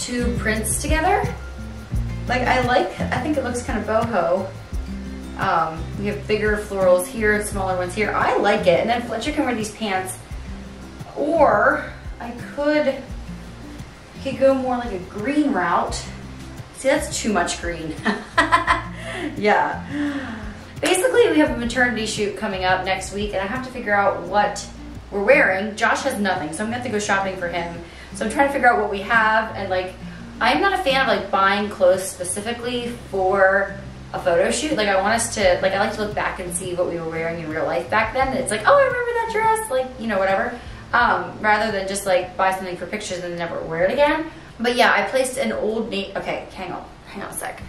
two prints together. Like I think it looks kind of boho. We have bigger florals here and smaller ones here. I like it. And then Fletcher can wear these pants. Or I could go more like a green route. See, that's too much green. Yeah. Basically, we have a maternity shoot coming up next week, and I have to figure out what we're wearing. Josh has nothing, so I'm gonna have to go shopping for him. So I'm trying to figure out what we have, and like, I'm not a fan of like buying clothes specifically for a photo shoot. Like, I want us to, like, I like to look back and see what we were wearing in real life back then. It's like, oh, I remember that dress, like, you know, whatever. Rather than just like buy something for pictures and then never wear it again. But yeah, I placed an Old Navy, okay, hang on a sec.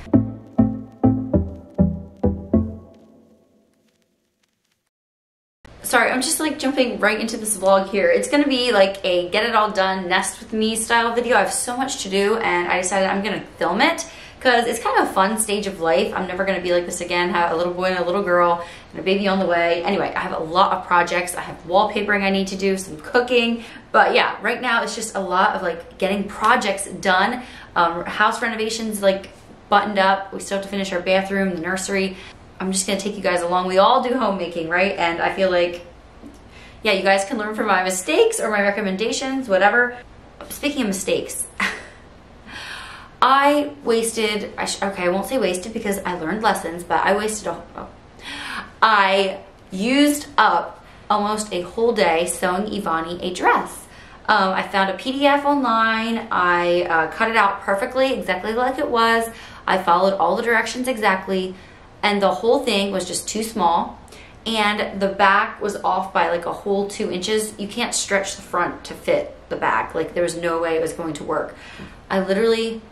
Sorry, I'm just like jumping right into this vlog here. It's gonna be like a get it all done, nest with me style video. I have so much to do and I decided I'm gonna film it because it's kind of a fun stage of life. I'm never gonna be like this again, have a little boy and a little girl and a baby on the way. Anyway, I have a lot of projects. I have wallpapering I need to do, some cooking. But yeah, right now it's just a lot of like getting projects done. House renovations like buttoned up. We still have to finish our bathroom, the nursery. I'm just gonna take you guys along. We all do homemaking, right? And I feel like, yeah, you guys can learn from my mistakes or my recommendations, whatever. Speaking of mistakes, I wasted, okay, I won't say wasted because I learned lessons, but I used up almost a whole day sewing Evonnie a dress. I found a PDF online. I cut it out perfectly, exactly like it was. I followed all the directions exactly. And the whole thing was just too small. And the back was off by like a whole 2 inches. You can't stretch the front to fit the back. Like there was no way it was going to work. I literally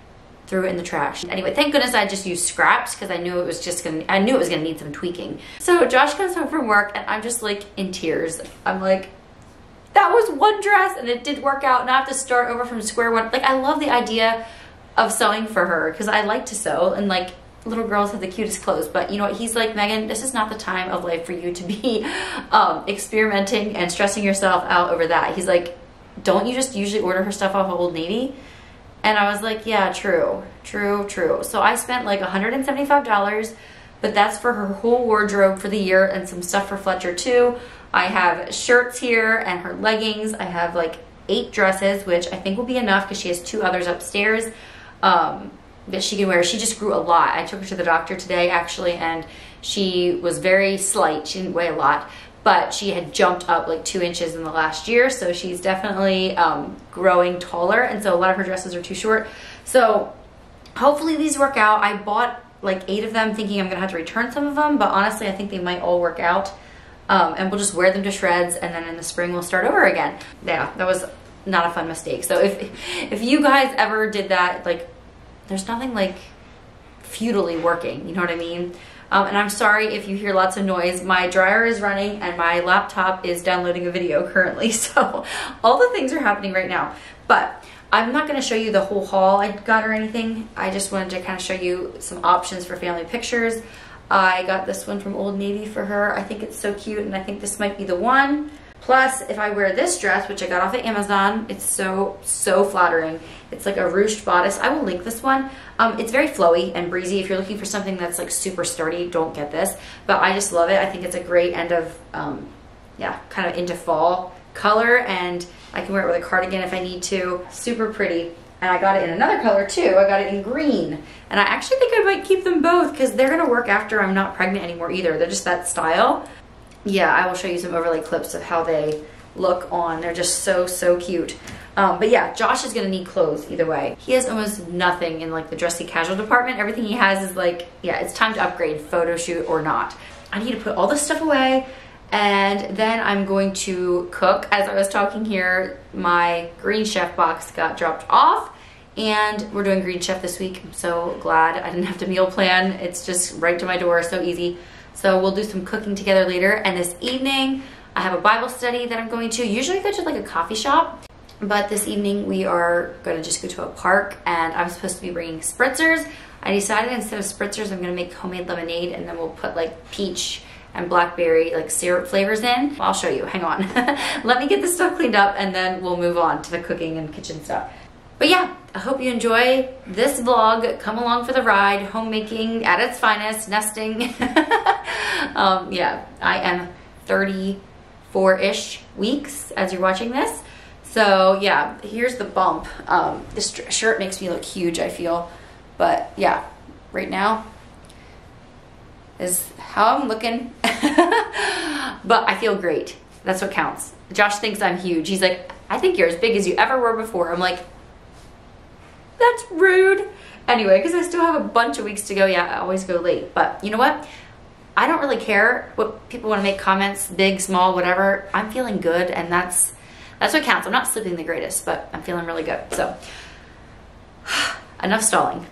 threw it in the trash. Anyway, thank goodness I just used scraps because I knew it was gonna need some tweaking. So Josh comes home from work and I'm just like in tears. I'm like, that was one dress and it did work out and I have to start over from square one. Like I love the idea of sewing for her because I like to sew and like little girls have the cutest clothes, but you know what, he's like, Megan, this is not the time of life for you to be experimenting and stressing yourself out over that. He's like, don't you just usually order her stuff off of Old Navy? And I was like, yeah, true. So I spent like $175, but that's for her whole wardrobe for the year and some stuff for Fletcher too. I have shirts here and her leggings. I have like 8 dresses, which I think will be enough because she has 2 others upstairs that she can wear. She just grew a lot. I took her to the doctor today actually, and she was very slight. She didn't weigh a lot, but she had jumped up like 2 inches in the last year. So she's definitely growing taller. And so a lot of her dresses are too short. So hopefully these work out. I bought like 8 of them thinking I'm gonna have to return some of them, but honestly, I think they might all work out. And we'll just wear them to shreds and then in the spring we'll start over again. Yeah, that was not a fun mistake. So if you guys ever did that, like, there's nothing like futilely working, you know what I mean? And I'm sorry if you hear lots of noise. My dryer is running and my laptop is downloading a video currently. So all the things are happening right now. But I'm not gonna show you the whole haul I got or anything. I just wanted to kind of show you some options for family pictures. I got this one from Old Navy for her. I think it's so cute and I think this might be the one. Plus, if I wear this dress, which I got off of Amazon, it's so flattering. It's like a ruched bodice. I will link this one. It's very flowy and breezy. If you're looking for something that's like super sturdy, don't get this. But I just love it. I think it's a great end of, yeah, kind of into fall color. And I can wear it with a cardigan if I need to. Super pretty. And I got it in another color too. I got it in green. And I actually think I might keep them both because they're gonna work after I'm not pregnant anymore either. They're just that style. Yeah, I will show you some overlay clips of how they look on. They're just so cute. But yeah, Josh is gonna need clothes either way. He has almost nothing in like the dressy casual department. Everything he has is like, yeah, it's time to upgrade, photo shoot or not. I need to put all this stuff away and then I'm going to cook. As I was talking here, my Green Chef box got dropped off and we're doing Green Chef this week. I'm so glad I didn't have to meal plan. It's just right to my door, so easy. So we'll do some cooking together later. And this evening, I have a Bible study that I'm going to. Usually I go to like a coffee shop, but this evening we are gonna just go to a park and I'm supposed to be bringing spritzers. I decided instead of spritzers, I'm gonna make homemade lemonade and then we'll put like peach and blackberry like syrup flavors in. I'll show you, hang on. Let me get this stuff cleaned up and then we'll move on to the cooking and kitchen stuff. But yeah, I hope you enjoy this vlog. Come along for the ride. Homemaking at its finest, nesting. Yeah, I am 34-ish weeks as you're watching this. So yeah, here's the bump. This shirt makes me look huge, I feel. But yeah, right now is how I'm looking. But I feel great. That's what counts. Josh thinks I'm huge. He's like, I think you're as big as you ever were before. I'm like, that's rude. Anyway, because I still have a bunch of weeks to go. Yeah, I always go late. But you know what? I don't really care what people want to make comments, big, small, whatever. I'm feeling good, and that's what counts. I'm not sleeping the greatest, but I'm feeling really good. So, enough stalling.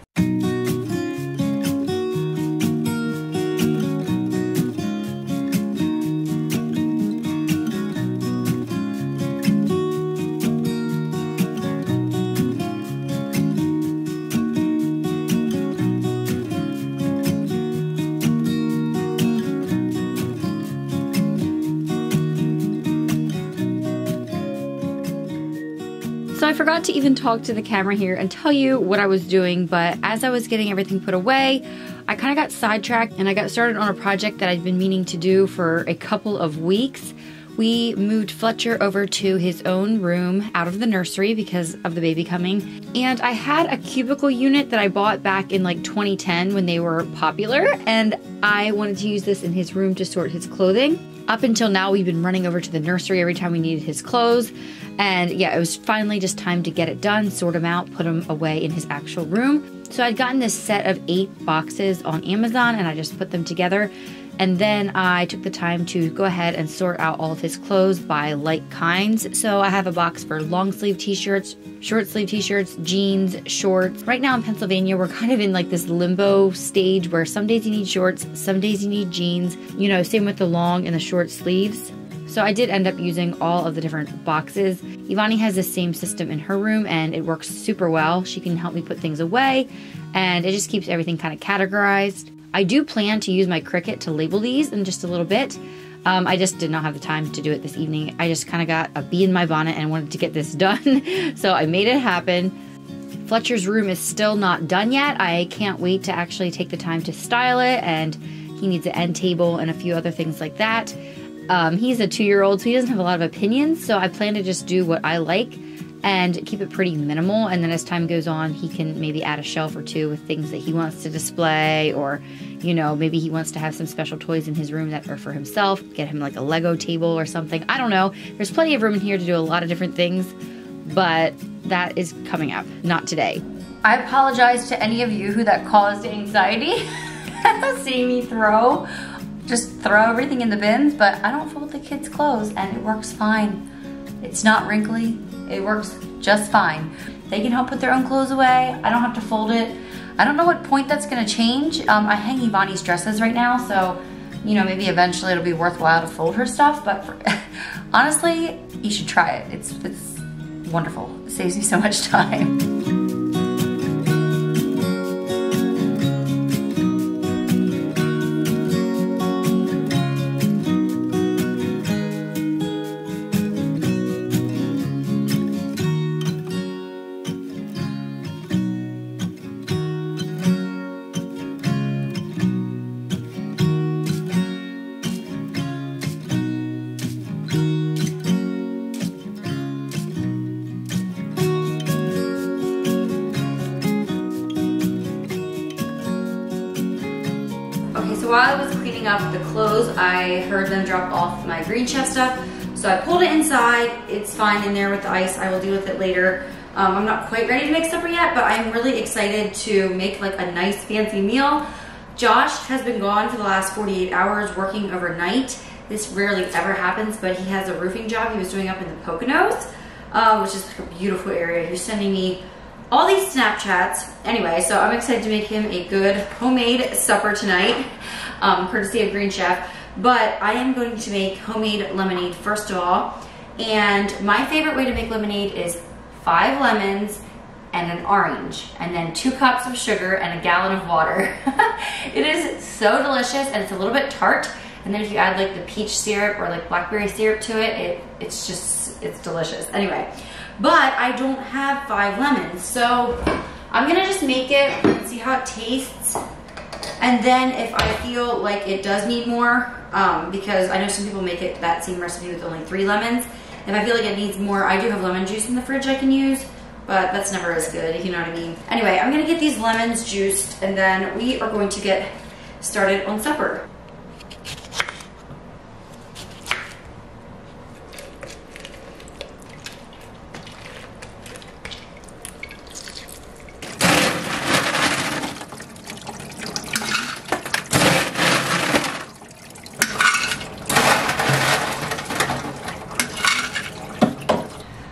So I forgot to even talk to the camera here and tell you what I was doing, but as I was getting everything put away, I kind of got sidetracked and I got started on a project that I'd been meaning to do for a couple of weeks. We moved Fletcher over to his own room out of the nursery because of the baby coming. And I had a cubicle unit that I bought back in like 2010 when they were popular, and I wanted to use this in his room to sort his clothing. Up until now, we've been running over to the nursery every time we needed his clothes. And yeah, it was finally just time to get it done, sort him out, put him away in his actual room. So I'd gotten this set of 8 boxes on Amazon and I just put them together. And then I took the time to go ahead and sort out all of his clothes by like kinds. So I have a box for long sleeve t-shirts, short sleeve t-shirts, jeans, shorts. Right now in Pennsylvania, we're kind of in like this limbo stage where some days you need shorts, some days you need jeans, you know, same with the long and the short sleeves. So I did end up using all of the different boxes. Evonnie has the same system in her room and it works super well. She can help me put things away and it just keeps everything kind of categorized. I do plan to use my Cricut to label these in just a little bit. I just did not have the time to do it this evening. I just kind of got a bee in my bonnet and wanted to get this done. So I made it happen. Fletcher's room is still not done yet. I can't wait to actually take the time to style it, and he needs an end table and a few other things like that. He's a 2-year-old, so he doesn't have a lot of opinions, so I plan to just do what I like and keep it pretty minimal, and then as time goes on, he can maybe add a shelf or 2 with things that he wants to display, or, you know, maybe he wants to have some special toys in his room that are for himself, get him like a Lego table or something. I don't know. There's plenty of room in here to do a lot of different things, but that is coming up, not today. I apologize to any of you who that caused anxiety, seeing me just throw everything in the bins, but I don't fold the kids' clothes and it works fine. It's not wrinkly, it works just fine. They can help put their own clothes away. I don't have to fold it. I don't know what point that's gonna change. I hang Evonnie's dresses right now, so you know, maybe eventually it'll be worthwhile to fold her stuff, but honestly, you should try it. It's wonderful. It saves me so much time. While I was cleaning up the clothes, I heard them drop off my green chef stuff. So I pulled it inside. It's fine in there with the ice. I will deal with it later. I'm not quite ready to make supper yet, but I'm really excited to make like a nice fancy meal. Josh has been gone for the last 48 hours working overnight. This rarely ever happens, but he has a roofing job he was doing up in the Poconos, which is like a beautiful area. He was sending me all these Snapchats. Anyway, so I'm excited to make him a good homemade supper tonight, courtesy of Green Chef. But I am going to make homemade lemonade first of all. And my favorite way to make lemonade is 5 lemons and an orange, and then 2 cups of sugar and a gallon of water. It is so delicious, and it's a little bit tart. And then if you add like the peach syrup or like blackberry syrup to it, it's delicious. Anyway, but I don't have 5 lemons. So I'm gonna just make it and see how it tastes. And then if I feel like it does need more, because I know some people make it that same recipe with only 3 lemons. If I feel like it needs more, I do have lemon juice in the fridge I can use, but that's never as good, if you know what I mean. Anyway, I'm gonna get these lemons juiced, and then we are going to get started on supper.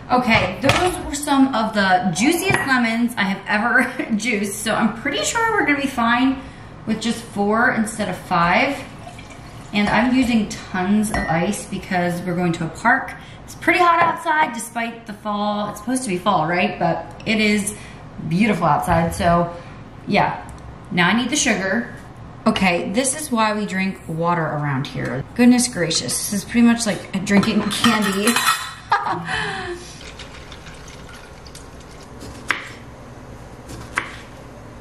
Okay, those were some of the juiciest lemons I have ever juiced, so I'm pretty sure we're gonna be fine with just 4 instead of 5. And I'm using tons of ice because we're going to a park. It's pretty hot outside despite the fall. It's supposed to be fall, right? But it is beautiful outside, so yeah. Now I need the sugar. Okay, this is why we drink water around here. Goodness gracious, this is pretty much like drinking candy.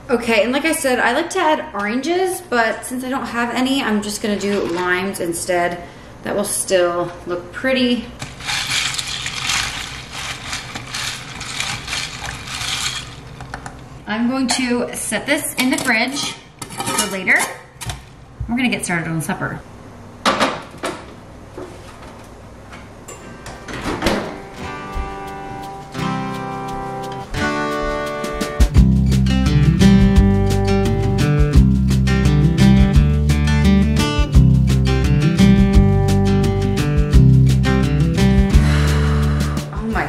Okay, and like I said, I like to add oranges, but since I don't have any, I'm just gonna do limes instead. That will still look pretty. I'm going to set this in the fridge for later. We're gonna get started on supper.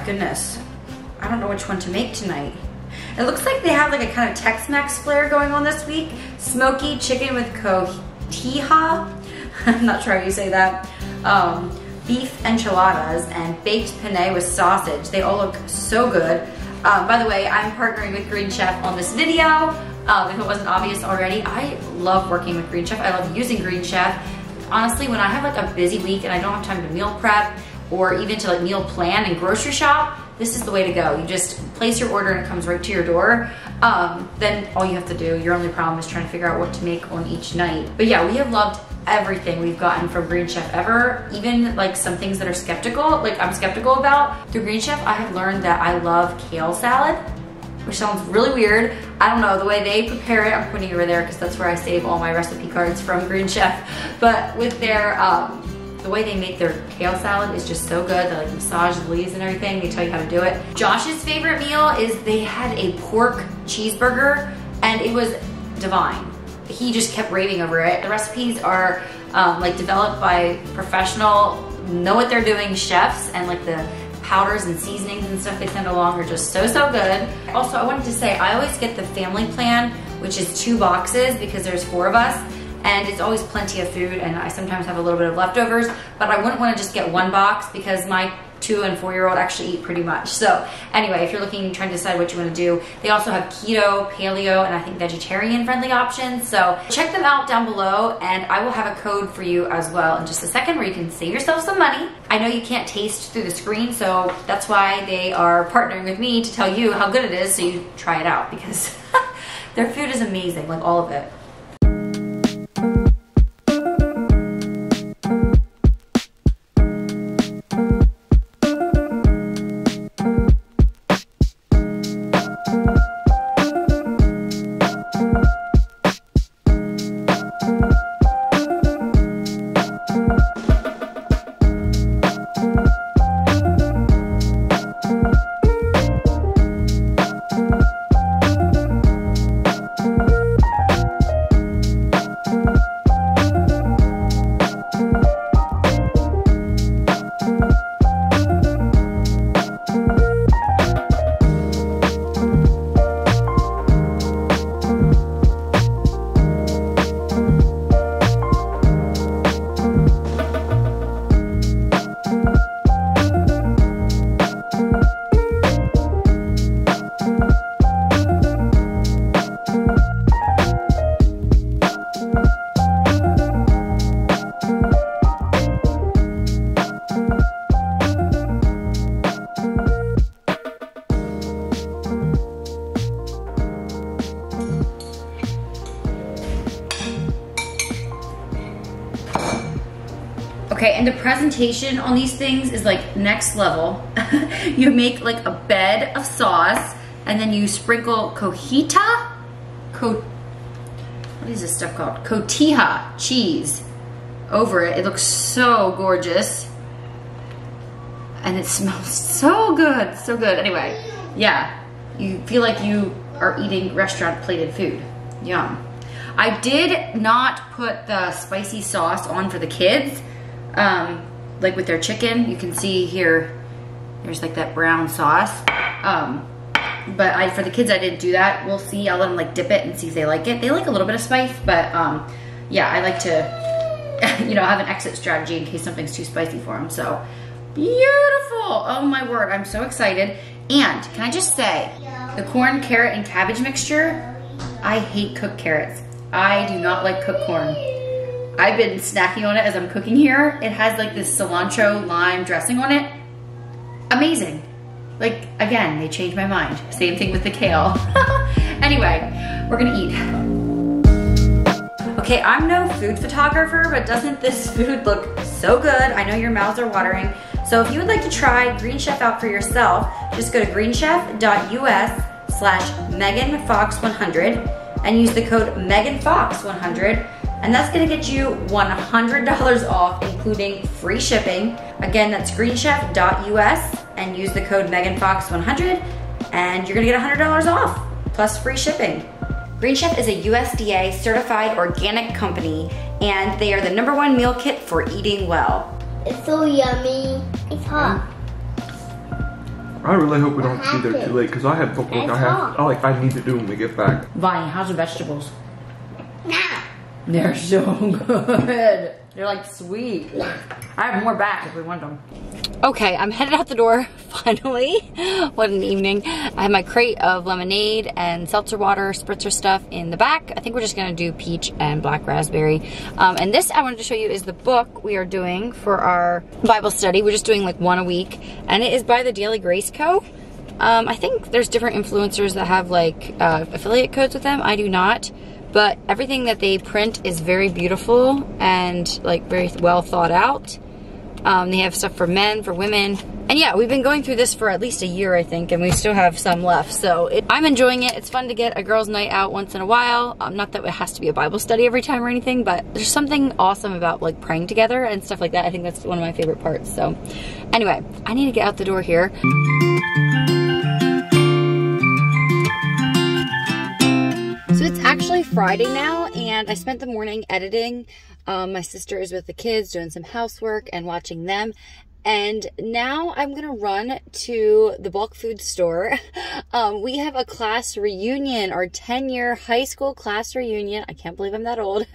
Goodness, I don't know which one to make tonight. It looks like they have like a kind of Tex-Mex flair going on this week. Smoky chicken with cotija, I'm not sure how you say that. Beef enchiladas and baked penne with sausage. They all look so good. By the way, I'm partnering with Green Chef on this video. If it wasn't obvious already, I love working with Green Chef. I love using Green Chef. Honestly, when I have like a busy week and I don't have time to meal prep, or even to like meal plan and grocery shop, this is the way to go. You just place your order and it comes right to your door. Then all you have to do, your only problem is trying to figure out what to make on each night. But yeah, we have loved everything we've gotten from Green Chef ever. Even like some things that are skeptical, like I'm skeptical about. Through Green Chef, I have learned that I love kale salad, which sounds really weird. I don't know, the way they prepare it, I'm putting it over there because that's where I save all my recipe cards from Green Chef. But with their, the way they make their kale salad is just so good. They like massage the leaves and everything. They tell you how to do it. Josh's favorite meal is they had a pork cheeseburger and it was divine. He just kept raving over it. The recipes are like developed by professional, know what they're doing chefs, and like the powders and seasonings and stuff they send along are just so good. Also, I wanted to say I always get the family plan, which is 2 boxes because there's 4 of us. And it's always plenty of food, and I sometimes have a little bit of leftovers, but I wouldn't want to just get 1 box because my 2- and 4-year-old actually eat pretty much. So anyway, if you're looking, trying to decide what you want to do, they also have keto, paleo, and I think vegetarian friendly options. So check them out down below, and I will have a code for you as well in just a second where you can save yourself some money. I know you can't taste through the screen, so that's why they are partnering with me to tell you how good it is so you try it out, because their food is amazing, like all of it. Okay, and the presentation on these things is like next level. You make like a bed of sauce, and then you sprinkle cojita? What is this stuff called? Cotija cheese over it. It looks so gorgeous. And it smells so good, so good. Anyway, yeah, you feel like you are eating restaurant plated food. Yum. I did not put the spicy sauce on for the kids. Like with their chicken, you can see here, there's like that brown sauce. But for the kids, I didn't do that. We'll see. I'll let them like dip it and see if they like it. They like a little bit of spice, but yeah, I like to, you know, have an exit strategy in case something's too spicy for them. So beautiful. Oh my word, I'm so excited. And can I just say, the corn, carrot, and cabbage mixture, I hate cooked carrots. I do not like cooked corn. I've been snacking on it as I'm cooking here. It has like this cilantro lime dressing on it. Amazing. Like, again, they changed my mind. Same thing with the kale. Anyway, we're gonna eat. Okay, I'm no food photographer, but doesn't this food look so good? I know your mouths are watering. So if you would like to try Green Chef out for yourself, just go to greenchef.us/meganfox100 and use the code meganfox100. And that's gonna get you $100 off, including free shipping. Again, that's greenchef.us and use the code meganfox100 and you're gonna get $100 off, plus free shipping. Green Chef is a USDA certified organic company and they are the #1 meal kit for eating well. It's so yummy. It's hot. I really hope we don't be there too late because I have bookwork I need to do when we get back. Vonnie, how's the vegetables? Nah. They're so good. They're like sweet. I have more back if we want them. Okay, I'm headed out the door, finally. What an evening. I have my crate of lemonade and seltzer water, spritzer stuff in the back. I think we're just gonna do peach and black raspberry. And this I wanted to show you is the book we are doing for our Bible study. We're just doing like one a week. And it is by the Daily Grace Co. I think there's different influencers that have like affiliate codes with them. I do not. But everything that they print is very beautiful and like very well thought out. They have stuff for men, for women. And yeah, we've been going through this for at least a year, I think, and we still have some left. So I'm enjoying it. It's fun to get a girls' night out once in a while. Not that it has to be a Bible study every time or anything, but there's something awesome about like praying together and stuff like that. I think that's one of my favorite parts. So anyway, I need to get out the door here. So it's actually Friday now, and I spent the morning editing. My sister is with the kids doing some housework and watching them. And now I'm gonna run to the bulk food store. We have a class reunion, our 10-year high school class reunion. I can't believe I'm that old.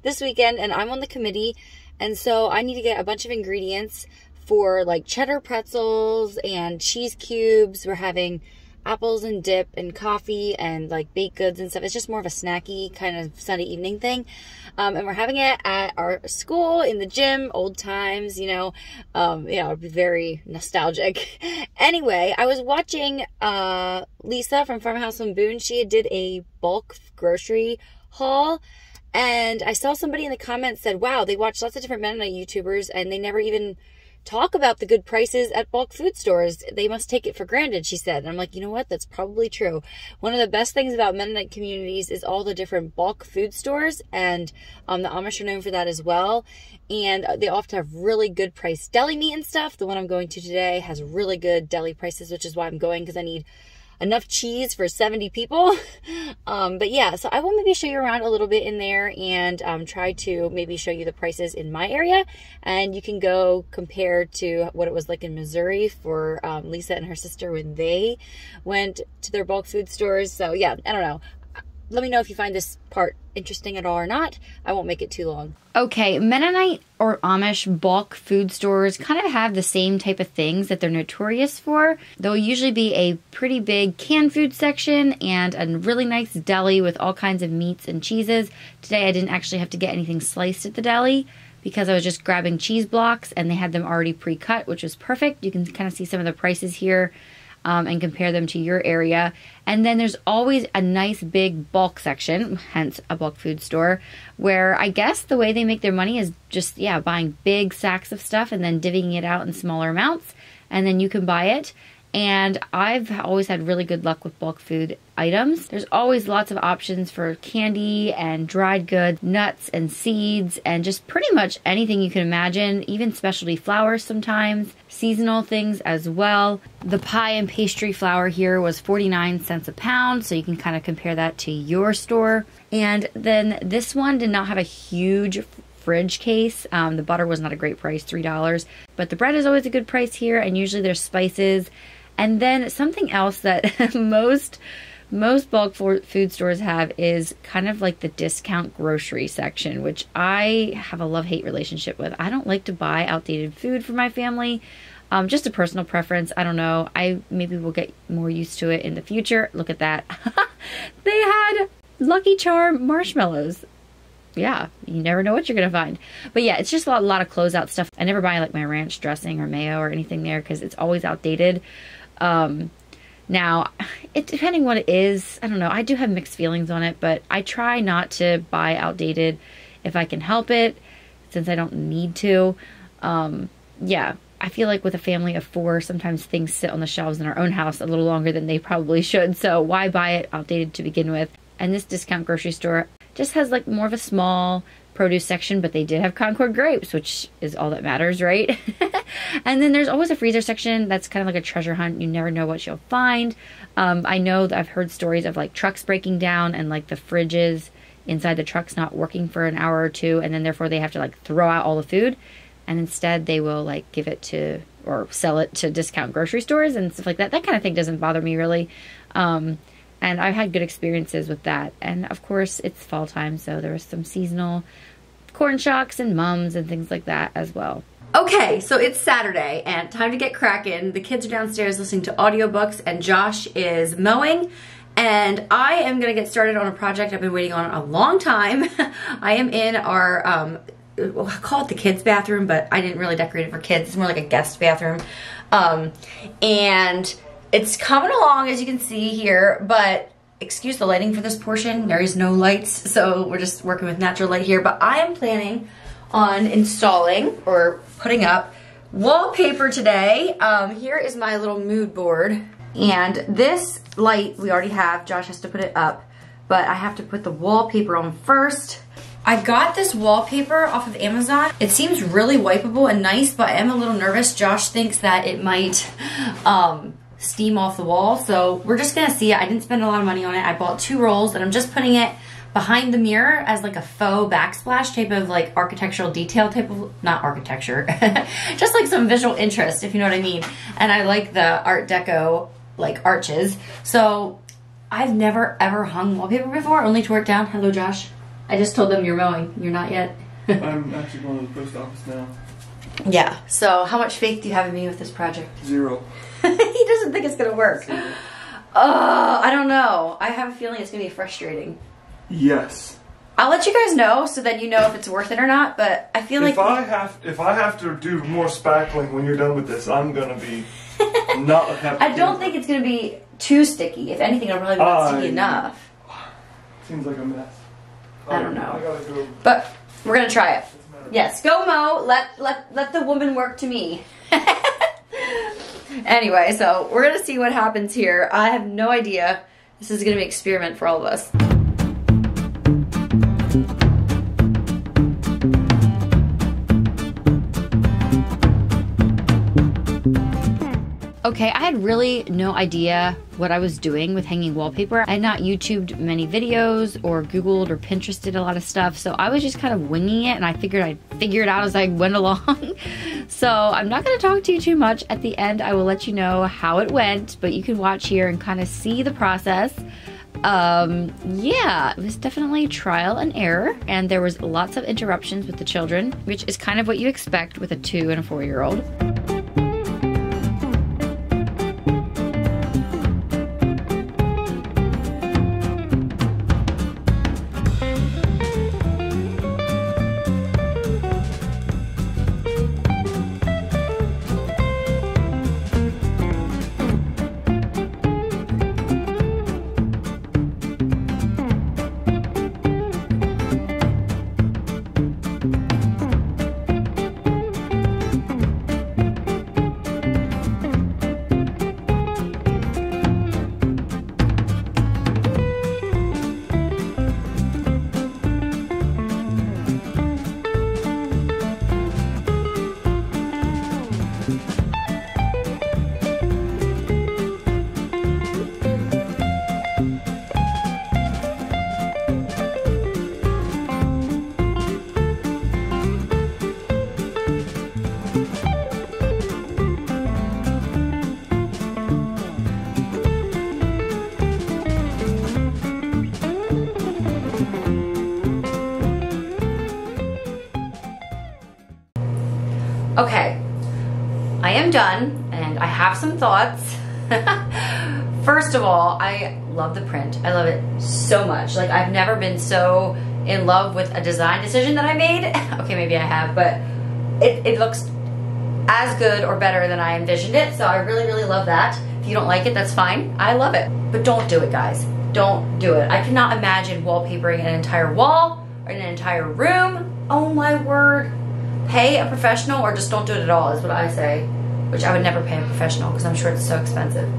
This weekend, and I'm on the committee. And so I need to get a bunch of ingredients for like cheddar pretzels and cheese cubes. We're having apples and dip and coffee and like baked goods and stuff. It's just more of a snacky kind of Sunday evening thing. And we're having it at our school in the gym, old times, you know, very nostalgic. Anyway, I was watching Lisa from Farmhouse on Boone. She did a bulk grocery haul. And I saw somebody in the comments said, wow, they watch lots of different Mennonite YouTubers and they never even talk about the good prices at bulk food stores. They must take it for granted, she said. And I'm like, you know what? That's probably true. One of the best things about Mennonite communities is all the different bulk food stores, and the Amish are known for that as well. And they often have really good priced deli meat and stuff. The one I'm going to today has really good deli prices, which is why I'm going, because I need enough cheese for 70 people. But yeah, so I will maybe show you around a little bit in there and try to maybe show you the prices in my area, and you can go compare to what it was like in Missouri for Lisa and her sister when they went to their bulk food stores. So yeah, I don't know. Let me know if you find this part interesting at all or not. I won't make it too long. Okay, Mennonite or Amish bulk food stores kind of have the same type of things that they're notorious for. There'll usually be a pretty big canned food section and a really nice deli with all kinds of meats and cheeses. Today I didn't actually have to get anything sliced at the deli because I was just grabbing cheese blocks and they had them already pre-cut, which was perfect. You can kind of see some of the prices here. and compare them to your area. And then there's always a nice big bulk section, hence a bulk food store, where I guess the way they make their money is just, yeah, buying big sacks of stuff and then divvying it out in smaller amounts, and then you can buy it. And I've always had really good luck with bulk food items. There's always lots of options for candy and dried goods, nuts and seeds, and just pretty much anything you can imagine, even specialty flours sometimes, seasonal things as well. The pie and pastry flour here was 49 cents a pound, so you can kind of compare that to your store. And then this one did not have a huge fridge case. The butter was not a great price, $3, but the bread is always a good price here, and usually there's spices. And then something else that most bulk food stores have is kind of like the discount grocery section, which I have a love-hate relationship with. I don't like to buy outdated food for my family. Just a personal preference. I don't know. I maybe will get more used to it in the future. Look at that. They had Lucky Charm marshmallows. Yeah, you never know what you're going to find. But yeah, it's just a lot of closeout stuff. I never buy like my ranch dressing or mayo or anything there because it's always outdated. Now, depending what it is, I don't know. I do have mixed feelings on it, but I try not to buy outdated if I can help it, since I don't need to. Yeah, I feel like with a family of 4, sometimes things sit on the shelves in our own house a little longer than they probably should. So why buy it outdated to begin with? And this discount grocery store just has like more of a small produce section, but they did have Concord grapes, which is all that matters, right? And then there's always a freezer section that's kind of like a treasure hunt. You never know what you'll find. I know that I've heard stories of like trucks breaking down and like the fridges inside the trucks not working for an hour or two, and then therefore they have to like throw out all the food, and instead they will like give it to or sell it to discount grocery stores and stuff like that. That kind of thing doesn't bother me really. And I've had good experiences with that. And of course, it's fall time, so there was some seasonal corn shocks and mums and things like that as well. Okay, so it's Saturday and time to get cracking. The kids are downstairs listening to audiobooks and Josh is mowing. And I am gonna get started on a project I've been waiting on a long time. I am in our, well, I call it the kids' bathroom, but I didn't really decorate it for kids. It's more like a guest bathroom. And it's coming along, as you can see here, but excuse the lighting for this portion. There is no lights, so we're just working with natural light here. But I am planning on installing or putting up wallpaper today. Here is my little mood board. And this light we already have. Josh has to put it up, but I have to put the wallpaper on first. I got this wallpaper off of Amazon. It seems really wipeable and nice, but I am a little nervous. Josh thinks that it might steam off the wall, so we're just gonna see. I didn't spend a lot of money on it. I bought 2 rolls and I'm just putting it behind the mirror as like a faux backsplash type of like architectural detail type of, not architecture, just like some visual interest, if you know what I mean. And I like the Art Deco like arches. So I've never ever hung wallpaper before, only tore it down. Hello, Josh. I just told them you're mowing. You're not yet. I'm actually going to the post office now. Yeah, so how much faith do you have in me with this project? 0. He doesn't think it's gonna work. I don't know. I have a feeling it's gonna be frustrating. Yes. I'll let you guys know so that you know if it's worth it or not, but I feel like if I have to do more spackling when you're done with this, I'm gonna be not a happy. I don't think it's gonna be too sticky. If anything, it'll probably be not sticky enough. Seems like a mess. I don't know. I gotta go. But we're gonna try it. Yes, go mow. Let the woman work to me. Anyway, so we're gonna see what happens here. I have no idea. This is gonna be an experiment for all of us. Okay, I had really no idea what I was doing with hanging wallpaper. I had not YouTubed many videos or Googled or Pinterested a lot of stuff, so I was just kind of winging it, and I figured I'd figure it out as I went along. So I'm not going to talk to you too much. At the end, I will let you know how it went, but you can watch here and kind of see the process. Yeah, it was definitely trial and error, and there was lots of interruptions with the children, which is kind of what you expect with a 2- and 4-year-old. Okay, I am done and I have some thoughts. First of all, I love the print. I love it so much. Like, I've never been so in love with a design decision that I made. Okay, maybe I have, but it looks as good or better than I envisioned it. So I really, really love that. If you don't like it, that's fine. I love it. But don't do it, guys. Don't do it. I cannot imagine wallpapering an entire wall or an entire room. Oh my word. Pay a professional or just don't do it at all is what I say. Which I would never pay a professional because I'm sure it's so expensive.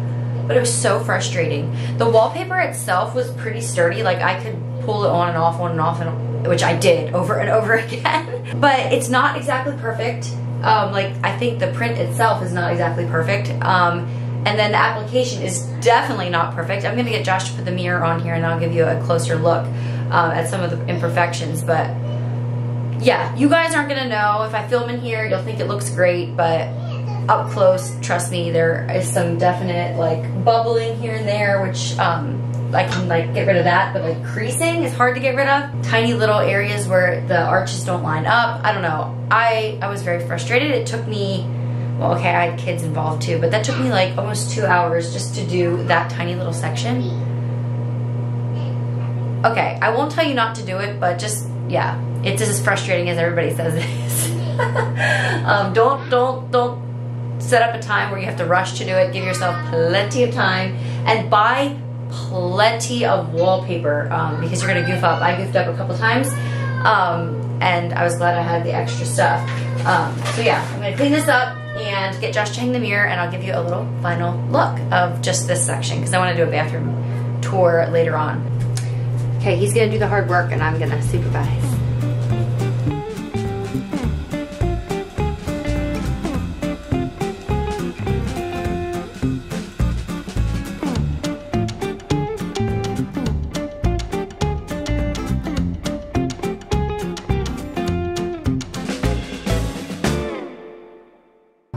But it was so frustrating. The wallpaper itself was pretty sturdy. Like, I could pull it on and off, and which I did over and over again. But it's not exactly perfect. Like, I think the print itself is not exactly perfect. And then the application is definitely not perfect. I'm gonna get Josh to put the mirror on here and I'll give you a closer look at some of the imperfections. But yeah, you guys aren't gonna know. If I film in here, you'll think it looks great, but up close, trust me, there is some definite like bubbling here and there, which I can like get rid of that, but like creasing is hard to get rid of. Tiny little areas where the arches don't line up. I don't know. I was very frustrated. It took me, well, okay, I had kids involved too, but that took me like almost 2 hours just to do that tiny little section. Okay, I won't tell you not to do it, but just, yeah, it's as frustrating as everybody says it is. Don't set up a time where you have to rush to do it. Give yourself plenty of time and buy plenty of wallpaper because you're gonna goof up. I goofed up a couple times and I was glad I had the extra stuff. So yeah, I'm gonna clean this up and get Josh to hang the mirror, and I'll give you a little final look of just this section because I want to do a bathroom tour later on. Okay, he's gonna do the hard work and I'm gonna supervise.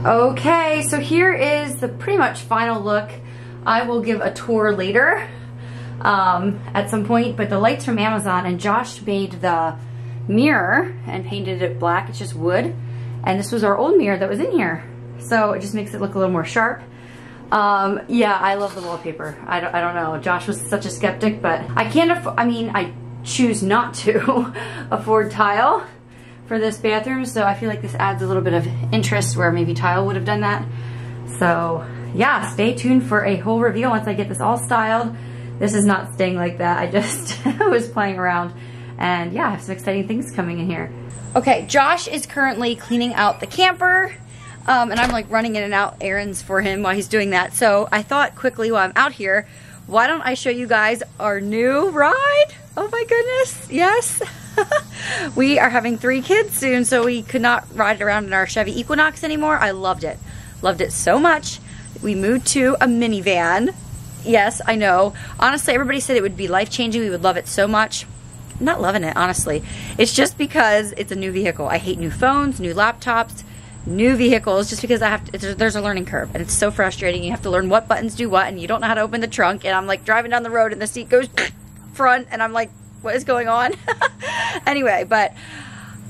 Okay, so here is the pretty much final look. I will give a tour later at some point, but the light's from Amazon, and Josh made the mirror and painted it black. It's just wood, and this was our old mirror that was in here, so it just makes it look a little more sharp. Yeah, I love the wallpaper. I don't know. Josh was such a skeptic, but I can't afford, I mean, I choose not to afford tile for this bathroom, so I feel like this adds a little bit of interest where maybe tile would have done that. So yeah, stay tuned for a whole reveal once I get this all styled. This is not staying like that. I just was playing around, and yeah, I have some exciting things coming in here. Okay, Josh is currently cleaning out the camper, and I'm like running in and out errands for him while he's doing that. So I thought quickly while I'm out here, why don't I show you guys our new ride? Oh my goodness, yes. We are having 3 kids soon, so we could not ride around in our Chevy Equinox anymore. I loved it. Loved it so much. We moved to a minivan. Yes, I know. Honestly, everybody said it would be life-changing. We would love it so much. I'm not loving it, honestly. It's just because it's a new vehicle. I hate new phones, new laptops, new vehicles, just because I have to, there's a learning curve, and it's so frustrating. You have to learn what buttons do what, and you don't know how to open the trunk, and I'm like driving down the road and the seat goes front, and I'm like, what is going on? Anyway, but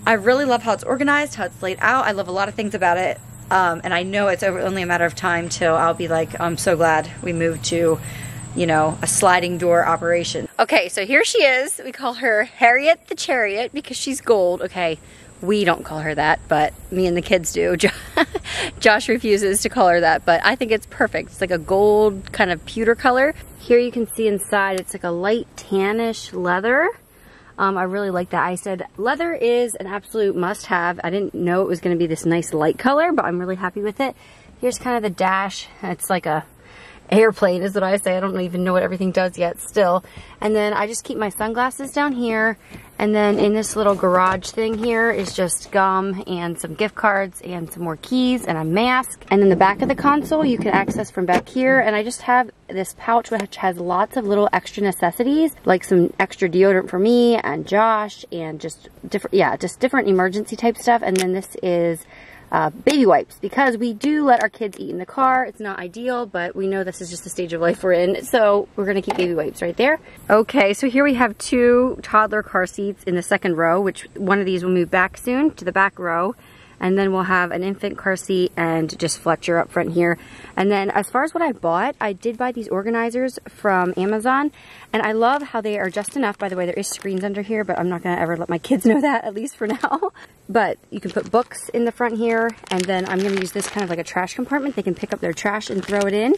I really love how it's organized, how it's laid out. I love a lot of things about it. And I know it's only a matter of time till I'll be like, I'm so glad we moved to, you know, a sliding door operation. Okay, so here she is. We call her Harriet the Chariot because she's gold. Okay, we don't call her that, but me and the kids do. Josh refuses to call her that, but I think it's perfect. It's like a gold kind of pewter color. Here you can see inside, it's like a light tannish leather. I really like that. I said leather is an absolute must-have. I didn't know it was going to be this nice light color, but I'm really happy with it. Here's kind of the dash. It's like a airplane is what I say. I don't even know what everything does yet still. And then I just keep my sunglasses down here. And then in this little garage thing here is just gum and some gift cards and some more keys and a mask. And then the back of the console you can access from back here. And I just have this pouch which has lots of little extra necessities, like some extra deodorant for me and Josh and just different, yeah, just different emergency type stuff. And then this is baby wipes, because we do let our kids eat in the car. It's not ideal, but we know this is just the stage of life we're in, so we're gonna keep baby wipes right there. Okay, so here we have 2 toddler car seats in the second row, which one of these will move back soon to the back row. And then we'll have an infant car seat and just Fletcher up front here. And then as far as what I bought, I did buy these organizers from Amazon. And I love how they are just enough. By the way, there is screens under here, but I'm not gonna ever let my kids know that, at least for now. But you can put books in the front here. And then I'm gonna use this kind of like a trash compartment. They can pick up their trash and throw it in.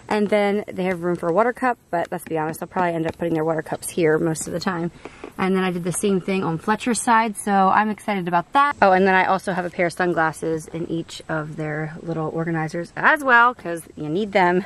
And then they have room for a water cup, but let's be honest, they'll probably end up putting their water cups here most of the time. And then I did the same thing on Fletcher's side, so I'm excited about that. Oh, and then I also have a pair of sunglasses in each of their little organizers as well, because you need them.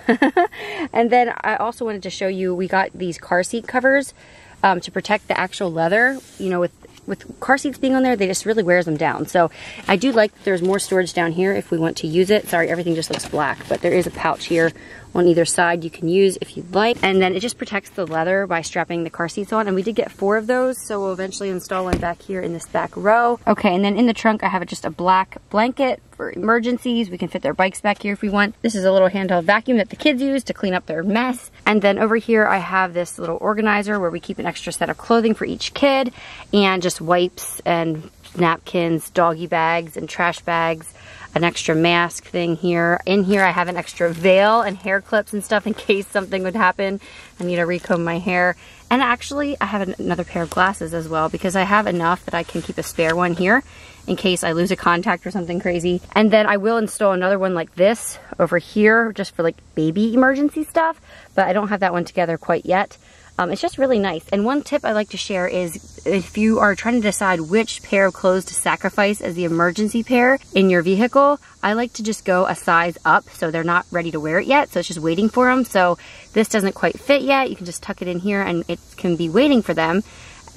And then I also wanted to show you, we got these car seat covers to protect the actual leather. You know, with car seats being on there, they just really wears them down. So I do like that there's more storage down here if we want to use it. Sorry, everything just looks black, but there is a pouch here on either side you can use if you'd like. And then it just protects the leather by strapping the car seats on. And we did get 4 of those, so we'll eventually install one back here in this back row. Okay, and then in the trunk I have just a black blanket for emergencies. We can fit their bikes back here if we want. This is a little handheld vacuum that the kids use to clean up their mess. And then over here I have this little organizer where we keep an extra set of clothing for each kid, and just wipes and napkins, doggy bags and trash bags, an extra mask thing here. In here I have an extra veil and hair clips and stuff in case something would happen. I need to recomb my hair. And actually I have another pair of glasses as well, because I have enough that I can keep a spare one here in case I lose a contact or something crazy. And then I will install another one like this over here just for like baby emergency stuff, but I don't have that one together quite yet. It's just really nice. And one tip I like to share is if you are trying to decide which pair of clothes to sacrifice as the emergency pair in your vehicle, I like to just go a size up so they're not ready to wear it yet. So it's just waiting for them. So this doesn't quite fit yet. You can just tuck it in here and it can be waiting for them.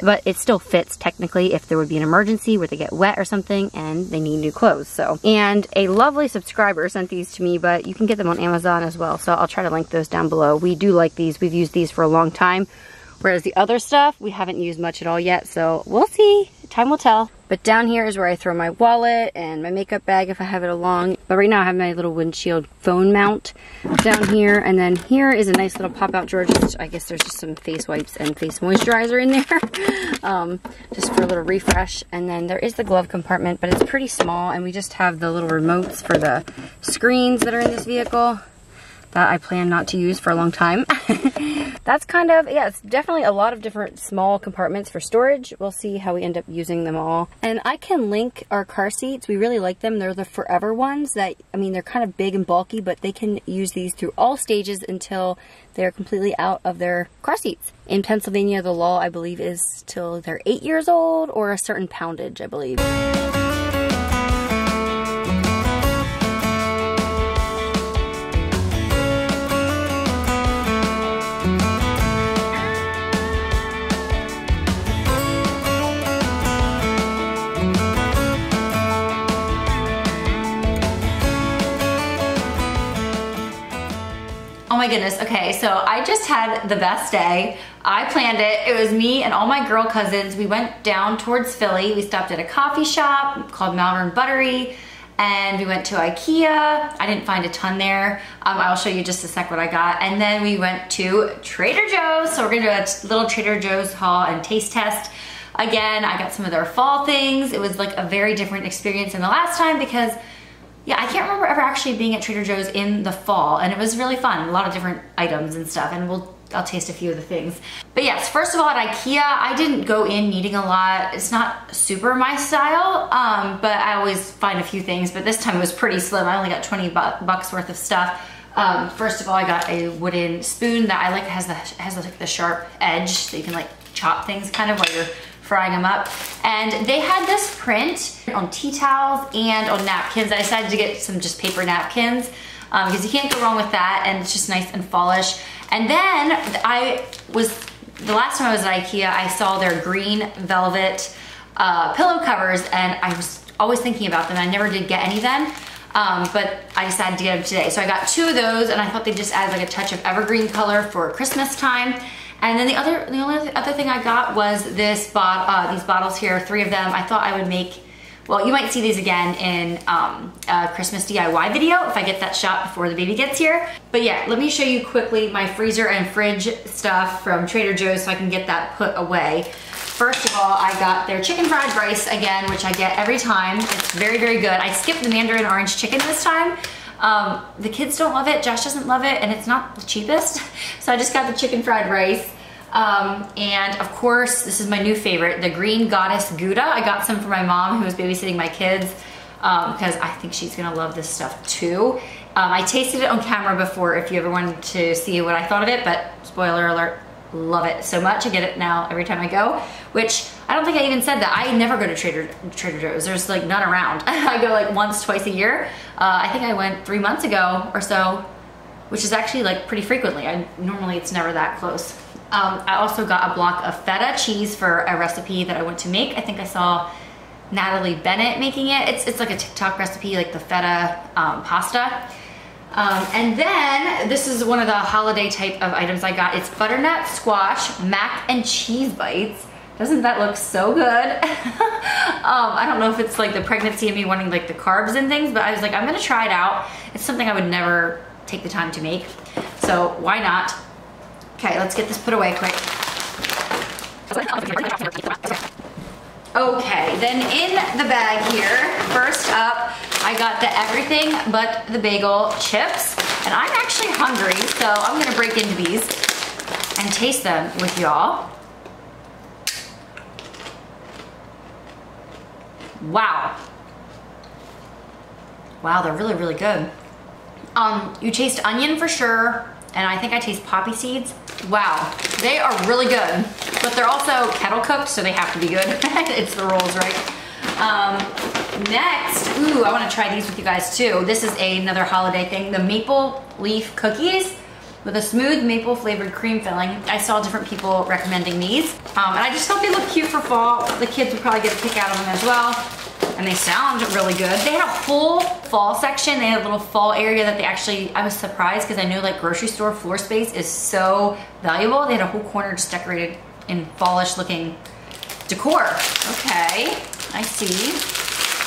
But it still fits technically if there would be an emergency where they get wet or something and they need new clothes. So, and a lovely subscriber sent these to me, but you can get them on Amazon as well. So I'll try to link those down below. We do like these. We've used these for a long time. Whereas the other stuff, we haven't used much at all yet. So we'll see. Time will tell. But down here is where I throw my wallet and my makeup bag if I have it along. But right now I have my little windshield phone mount down here. And then here is a nice little pop-out drawer. I guess there's just some face wipes and face moisturizer in there. Just for a little refresh. And then there is the glove compartment, but it's pretty small. And we just have the little remotes for the screens that are in this vehicle that I plan not to use for a long time. That's kind of, yeah, it's definitely a lot of different small compartments for storage. We'll see how we end up using them all. And I can link our car seats. We really like them. They're the forever ones that, I mean, they're kind of big and bulky, but they can use these through all stages until they're completely out of their car seats. In Pennsylvania, the law, I believe, is till they're 8 years old or a certain poundage, I believe. Oh my goodness, okay, so I just had the best day. I planned it. It was me and all my girl cousins. We went down towards Philly. We stopped at a coffee shop called Malvern Buttery, and we went to IKEA. I didn't find a ton there. I'll show you just a sec what I got. And then we went to Trader Joe's. So we're gonna do a little Trader Joe's haul and taste test. Again, I got some of their fall things. It was like a very different experience than the last time because yeah, I can't remember ever actually being at Trader Joe's in the fall, and it was really fun. A lot of different items and stuff, and I'll taste a few of the things. But yes, first of all, at IKEA, I didn't go in needing a lot. It's not super my style, but I always find a few things, but this time it was pretty slim. I only got 20 bucks worth of stuff. First of all, I got a wooden spoon that I like. Has like the sharp edge, so you can like chop things kind of while you're frying them up. And they had this print on tea towels and on napkins. I decided to get some just paper napkins because you can't go wrong with that, and it's just nice and fallish. And then the last time I was at IKEA, I saw their green velvet pillow covers, and I was always thinking about them. I never did get any then, but I decided to get them today. So I got 2 of those, and I thought they just added like a touch of evergreen color for Christmas time. And then the only other thing I got was this these bottles here, 3 of them. I thought I would make, well, you might see these again in a Christmas DIY video if I get that shot before the baby gets here. But yeah, let me show you quickly my freezer and fridge stuff from Trader Joe's so I can get that put away. First of all, I got their chicken fried rice again, which I get every time. It's very, very good. I skipped the mandarin orange chicken this time. The kids don't love it, Josh doesn't love it, and it's not the cheapest. So I just got the chicken fried rice. And of course, this is my new favorite, the green goddess Gouda. I got some for my mom who was babysitting my kids because I think she's gonna love this stuff too. I tasted it on camera before if you ever wanted to see what I thought of it, but spoiler alert, love it so much. I get it now every time I go, which I don't think I even said that. I never go to Trader Joe's. There's like none around. I go like once, twice a year. I think I went 3 months ago or so, which is actually like pretty frequently. Normally it's never that close. I also got a block of feta cheese for a recipe that I want to make. I think I saw Natalie Bennett making it. It's like a TikTok recipe, like the feta pasta. And then this is one of the holiday type of items I got. It's butternut squash mac and cheese bites. Doesn't that look so good? I don't know if it's like the pregnancy and me wanting like the carbs and things, but I was like, I'm gonna try it out. It's something I would never take the time to make, so why not? Okay, let's get this put away quick. Okay, then in the bag here, first up, I got the everything but the bagel chips, and I'm actually hungry, so I'm gonna break into these and taste them with y'all. Wow. Wow, they're really, really good. You taste onion for sure, and I think I taste poppy seeds. Wow, they are really good, but they're also kettle cooked, so they have to be good. It's the rules, right? Next, ooh, I wanna try these with you guys too. This is another holiday thing, the maple leaf cookies with a smooth maple flavored cream filling. I saw different people recommending these, and I just thought they look cute for fall. The kids would probably get a kick out of them as well. And they sound really good. They had a whole fall section. They had a little fall area that they actually, I was surprised because I know like grocery store floor space is so valuable. They had a whole corner just decorated in fallish looking decor. Okay, I see.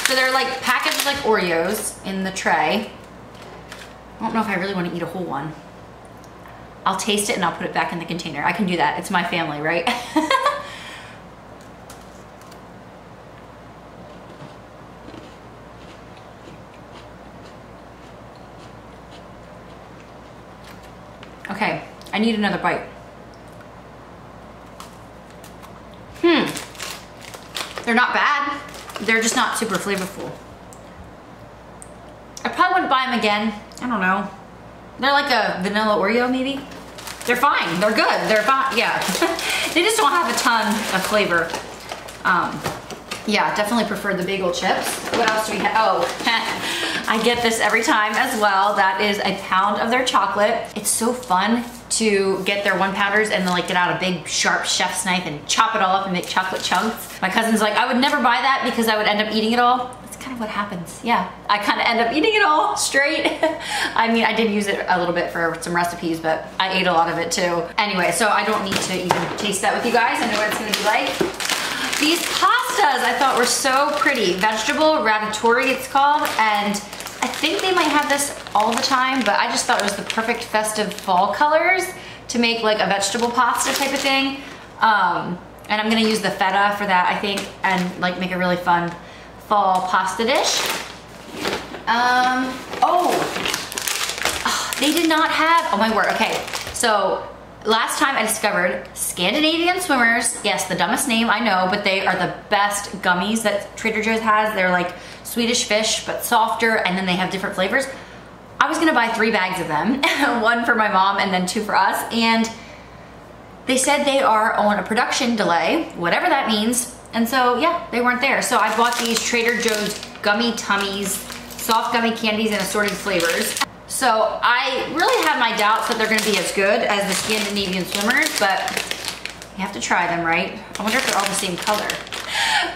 So they're like packaged like Oreos in the tray. I don't know if I really want to eat a whole one. I'll taste it and I'll put it back in the container. I can do that. It's my family, right? Okay, I need another bite. They're not bad. They're just not super flavorful. I probably wouldn't buy them again. I don't know. They're like a vanilla Oreo maybe. They're fine, they're good, they're fine, yeah. They just don't have a ton of flavor. Yeah, definitely prefer the bagel chips. What else do we have? Oh, I get this every time as well. That is a pound of their chocolate. It's so fun to get their 1-pounders and then like get out a big sharp chef's knife and chop it all up and make chocolate chunks. My cousin's like, I would never buy that because I would end up eating it all. That's kind of what happens. Yeah, I kind of end up eating it all straight. I mean, I did use it a little bit for some recipes, but I ate a lot of it too. Anyway, so I don't need to even taste that with you guys. I know what it's gonna be like. These pastas I thought were so pretty. Vegetable ratatouille it's called, and I think they might have this all the time, but I just thought it was the perfect festive fall colors to make like a vegetable pasta type of thing. And I'm gonna use the feta for that, I think, and like make a really fun fall pasta dish. They did not have, oh my word, okay. So last time I discovered Scandinavian Swimmers. Yes, the dumbest name, I know, but they are the best gummies that Trader Joe's has. They're like Swedish fish, but softer, and then they have different flavors. I was gonna buy 3 bags of them, 1 for my mom and then 2 for us, and they said they are on a production delay, whatever that means, and so yeah, they weren't there. So I bought these Trader Joe's Gummy Tummies, soft gummy candies in assorted flavors. So I really have my doubts that they're gonna be as good as the Scandinavian Swimmers, but you have to try them, right? I wonder if they're all the same color.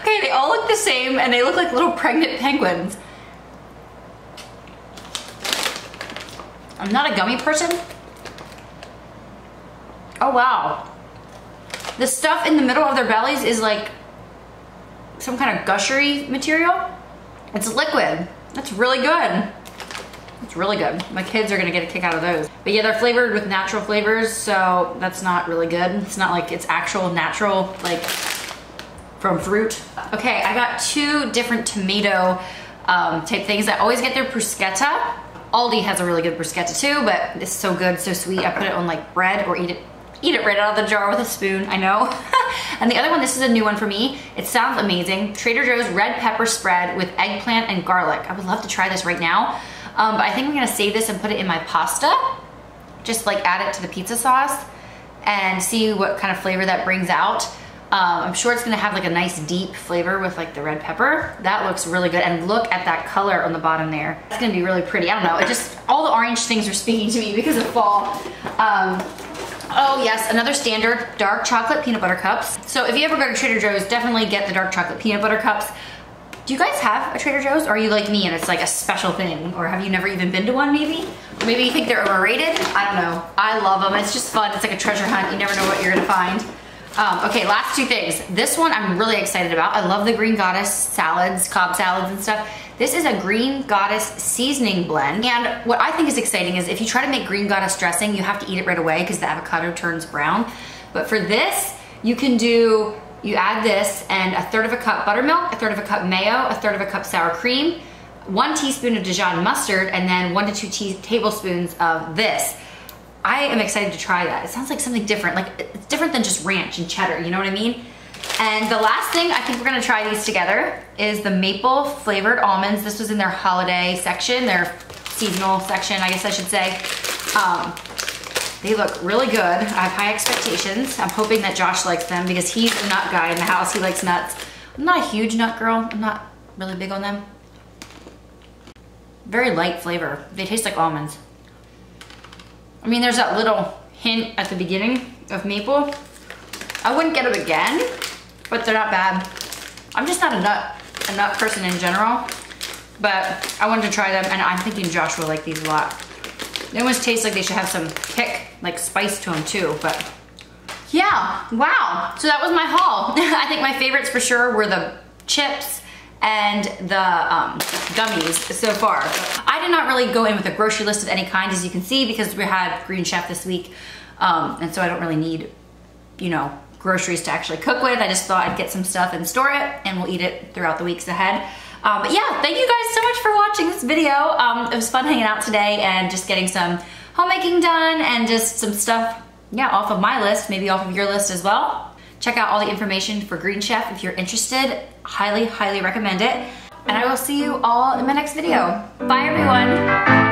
Okay, they all look the same and they look like little pregnant penguins. I'm not a gummy person. Oh wow. The stuff in the middle of their bellies is like some kind of gushery material. It's liquid. That's really good. It's really good. My kids are gonna get a kick out of those. But yeah, they're flavored with natural flavors, so that's not really good. It's not like it's actual natural like from fruit. Okay, I got 2 different tomato type things. I always get their bruschetta. Aldi has a really good bruschetta too, but it's so good, so sweet. I put it on like bread or eat it right out of the jar with a spoon, I know. And the other one, this is a new one for me. It sounds amazing. Trader Joe's red pepper spread with eggplant and garlic. I would love to try this right now, but I think I'm gonna save this and put it in my pasta. Just like add it to the pizza sauce and see what kind of flavor that brings out. I'm sure it's gonna have like a nice deep flavor with like the red pepper. That looks really good. And look at that color on the bottom there. It's gonna be really pretty. I don't know, it just, all the orange things are speaking to me because of fall. Oh yes, another standard, dark chocolate peanut butter cups. So if you ever go to Trader Joe's, definitely get the dark chocolate peanut butter cups. Do you guys have a Trader Joe's, or are you like me and it's like a special thing? Or have you never even been to one maybe? Or maybe you think they're overrated? I don't know. I love them, it's just fun. It's like a treasure hunt. You never know what you're gonna find. Okay, last 2 things. This one I'm really excited about. I love the Green Goddess salads, Cobb salads and stuff. This is a Green Goddess seasoning blend. And what I think is exciting is if you try to make Green Goddess dressing, you have to eat it right away because the avocado turns brown. But for this, you can do, you add this and 1/3 cup buttermilk, 1/3 cup mayo, 1/3 cup sour cream, 1 teaspoon of Dijon mustard, and then 1 to 2 tablespoons of this. I am excited to try that. It sounds like something different. Like it's different than just ranch and cheddar, you know what I mean? And the last thing, I think we're gonna try these together, is the maple flavored almonds. This was in their holiday section, their seasonal section, I guess I should say. They look really good. I have high expectations. I'm hoping that Josh likes them because he's the nut guy in the house. He likes nuts. I'm not a huge nut girl. I'm not really big on them. Very light flavor. They taste like almonds. I mean, there's that little hint at the beginning of maple. I wouldn't get them again, but they're not bad. I'm just not a nut person in general, but I wanted to try them, and I'm thinking Josh will like these a lot. They almost taste like they should have some kick, like spice to them too, but yeah, wow. So that was my haul. I think my favorites for sure were the chips and the gummies so far. I did not really go in with a grocery list of any kind, as you can see, because we had Green Chef this week, and so I don't really need, you know, groceries to actually cook with. I just thought I'd get some stuff and store it, and we'll eat it throughout the weeks ahead. But yeah, thank you guys so much for watching this video. It was fun hanging out today and just getting some homemaking done and just some stuff, yeah, off of my list, maybe off of your list as well. Check out all the information for Green Chef if you're interested. Highly, highly recommend it. And I will see you all in my next video. Bye everyone.